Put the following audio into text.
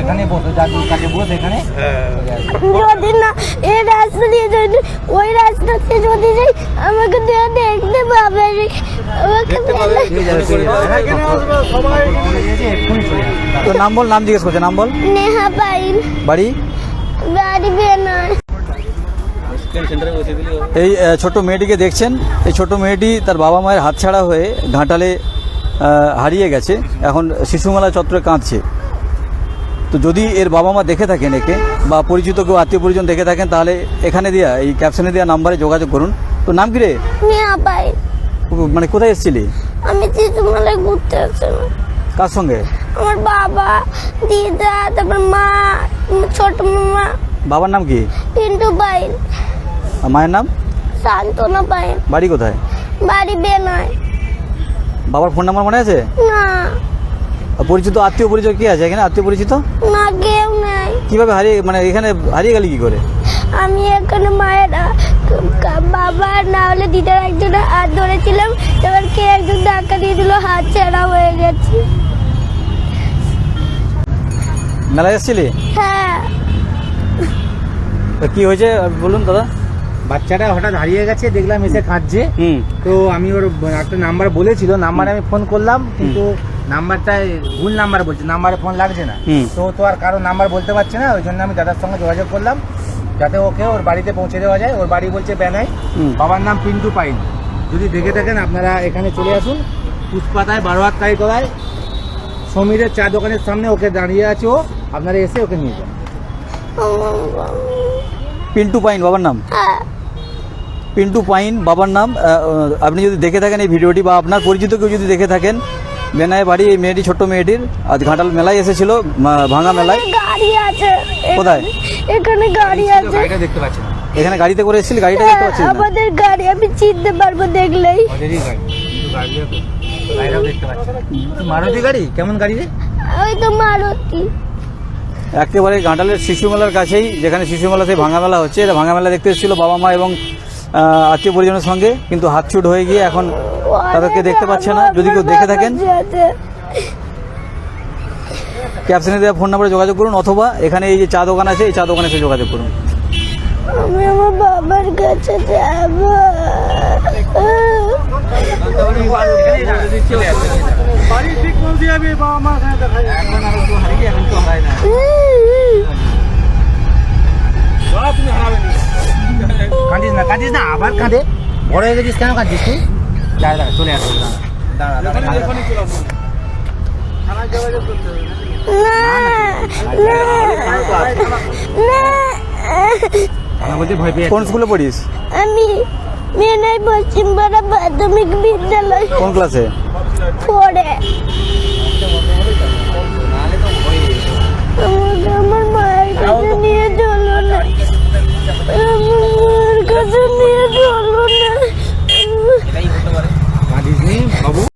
এখানে বসো, জাদুর কাছে বসে এখানে। যদি না এই রাস্তা দিয়ে যদি ওই রাস্তাতে যদি যাই আমাকে দেখতে পাবে, আমাকে তোর নাম বল, নাম জিজ্ঞেস করছে, নাম বল। নেহা পাইল, বাড়ি? বাড়ি বেনায়। এই ছোট মেয়েটিকে দেখছেন, এই ছোট মেয়েটি তার বাবা মায়ের হাতছাড়া হয়ে ঘাটালে হারিয়ে গেছে, এখন শিশুমেলা চত্বরে কাঁদছে। তো যদি এর বাবা মা দেখে থাকেন একে, বা পরিচিত কেউ আত্মীয় পরিজন দেখে থাকেন, তাহলে এখানে দেওয়া এই ক্যাপশনে দেওয়া নাম্বারে যোগাযোগ করুন। তো নাম কি রে? নেহা পাইল। মানে কোথায় এসেছিলি? আমি শিশুমেলায় ঘুরতে আসছিলাম। কার সঙ্গে? আমার বাবা, দিদা, তারপর মা, ছোট মামা। বাবার নাম কি? পিন্টু পাইল। আর মায়ের নাম? শান্তনা পাইল। বাড়ি কোথায়? বাড়ি বেনায়। বাবার ফোন নাম্বার মনে আছে? না। আর পরিচিত আত্মীয় পরিচয় কি আছে এখানে? আত্মীয় পরিচিত না, কেউ নাই। কিভাবে হারিয়ে, মানে এখানে হারিয়ে গেলি কি করে? আমি এখানে মায়ের বাবা না হলে দিদার একজনের হাত ধরেছিলাম, এবার কে একজন ধাক্কা দিয়ে দিল, হাত ছেঁড়া হয়ে গেছে। মেলায় এসেছিলি? হ্যাঁ। তা কি হয়েছে বলুন দাদা? বাচ্চাটা হঠাৎ হারিয়ে গেছে, দেখলাম এসে কাঁদছে। তো আমি ওর একটা নাম্বার বলেছিল, নাম্বারে আমি ফোন করলাম, কিন্তু নাম্বারটা ভুল নাম্বার বলছে, নাম্বারে ফোন লাগছে না। তো আর কারো নাম্বার বলতে পারছে না, ওই জন্য আমি দাদার সঙ্গে যোগাযোগ করলাম যাতে ওকে ওর বাড়িতে পৌঁছে দেওয়া যায়। ওর বাড়ি বলছে বেনাই, বাবার নাম পিন্টু পাইন। যদি দেখে থাকেন আপনারা এখানে চলে আসুন, পুষ্পাতায় 12 হাত তলায় সমীরের চা দোকানের সামনে ওকে দাঁড়িয়ে আছে ও, আপনারা এসে ওকে নিয়ে যান। পিন্টু পাইন বাবার নাম? হ্যাঁ। পিন্টু পাইন বাবার নাম। আপনি যদি দেখে থাকেন এই ভিডিওটি, বা আপনার পরিচিত কেউ যদি দেখে থাকেন, বেনায় বাড়ি এই মেয়েটি, ছোট্ট মেয়েটির, আজ ঘাটাল মেলায় এসেছিল, ভাঙা মেলায়। গাড়ি আছে কোথায়? এখানে গাড়ি আছে। গাড়িটা দেখতে পাচ্ছেন? এখানে গাড়িতে করে এসেছিলি? গাড়িটা দেখতে পাচ্ছি না। আমাদের গাড়ি, আমি চিনতে পারবো দেখলেই। ওদেরই গাড়ি, কিন্তু গাড়িটাও দেখতে পাচ্ছেন। মারুতি গাড়ি? কেমন গাড়ি রে? ওই তো মারুতি। একেবারে ঘাটালের শিশু মেলার কাছেই, যেখানে শিশু মেলা সেই ভাঙা মেলা হচ্ছে, এটা ভাঙা মেলা দেখতে এসেছিল বাবা মা এবং আত্মীয় পরিজনের সঙ্গে, কিন্তু হাতছুট হয়ে গিয়ে এখন তাদেরকে দেখতে পাচ্ছে না। যদি কেউ দেখে থাকেন ক্যাপশনে দেওয়া ফোন নাম্বারে যোগাযোগ করুন, অথবা এখানে এই যে চা দোকান আছে, এই চা দোকানে এসে যোগাযোগ করুন। আমি আমার বাবার কাছে যাব। কাঁদিস না, কাঁদিস না, আবার কাঁদে। বড় হয়ে গেছিস, কেন কাঁদিস তুই? দাঁড়া, চলে আসো। কোন স্কুলে পড়িস? আমি মেনাই পশ্চিমপাড়া প্রাথমিক বিদ্যালয়। কোন ক্লাসে? 4-এ।